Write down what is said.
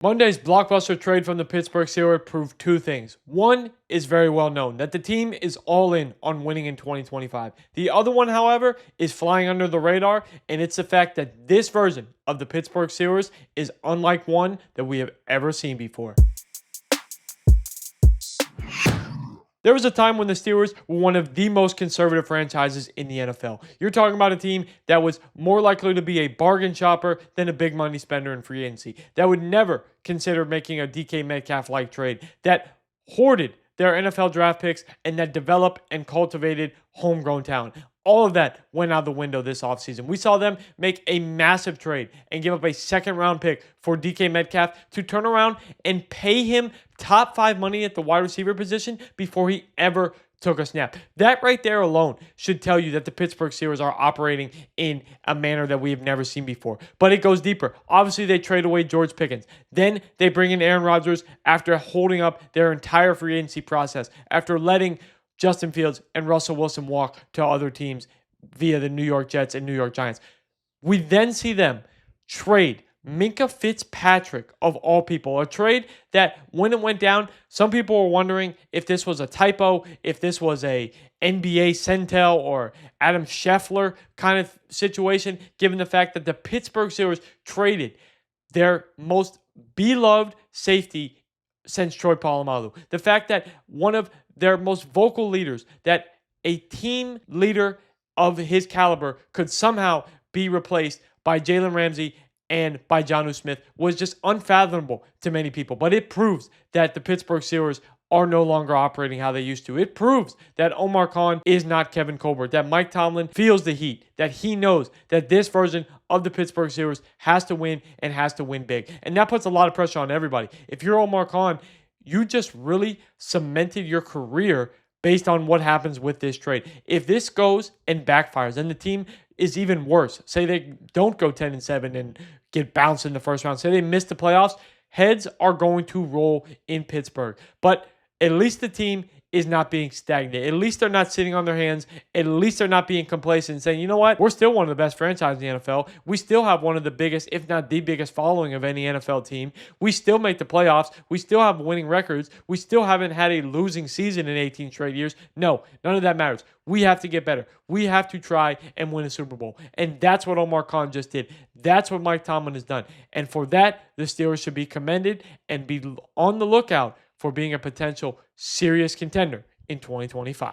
Monday's blockbuster trade from the Pittsburgh Steelers proved two things. One is very well known, that the team is all in on winning in 2025. The other one, however, is flying under the radar, and it's the fact that this version of the Pittsburgh Steelers is unlike one that we have ever seen before. There was a time when the Steelers were one of the most conservative franchises in the NFL. You're talking about a team that was more likely to be a bargain shopper than a big money spender in free agency, that would never consider making a DK Metcalf-like trade, that hoarded their NFL draft picks, and that developed and cultivated homegrown talent. All of that went out the window this offseason. We saw them make a massive trade and give up a second-round pick for DK Metcalf to turn around and pay him top 5 money at the wide receiver position before he ever took a snap. That right there alone should tell you that the Pittsburgh Steelers are operating in a manner that we have never seen before. But it goes deeper. Obviously, they trade away George Pickens. Then they bring in Aaron Rodgers after holding up their entire free agency process, after letting Justin Fields and Russell Wilson walk to other teams via the New York Jets and New York Giants. We then see them trade Minkah Fitzpatrick, of all people. A trade that, when it went down, some people were wondering if this was a typo, if this was a NBA Centel or Adam Scheffler kind of situation, given the fact that the Pittsburgh Steelers traded their most beloved safety since Troy Polamalu. The fact that one of their most vocal leaders, that a team leader of his caliber could somehow be replaced by Jalen Ramsey and by Jonnu Smith, was just unfathomable to many people. But it proves that the Pittsburgh Steelers are no longer operating how they used to. It proves that Omar Khan is not Kevin Colbert, that Mike Tomlin feels the heat, that he knows that this version of the Pittsburgh Steelers has to win and has to win big. And that puts a lot of pressure on everybody. If you're Omar Khan, you just really cemented your career based on what happens with this trade. If this goes and backfires, and the team is even worse, say they don't go 10-7 and get bounced in the first round, say they miss the playoffs, heads are going to roll in Pittsburgh. But at least the team is not being stagnant. At least they're not sitting on their hands. At least they're not being complacent and saying, you know what, we're still one of the best franchises in the NFL. We still have one of the biggest, if not the biggest following of any NFL team. We still make the playoffs. We still have winning records. We still haven't had a losing season in 18 straight years. No, none of that matters. We have to get better. We have to try and win a Super Bowl. And that's what Omar Khan just did. That's what Mike Tomlin has done. And for that, the Steelers should be commended and be on the lookout for being a potential serious contender in 2025.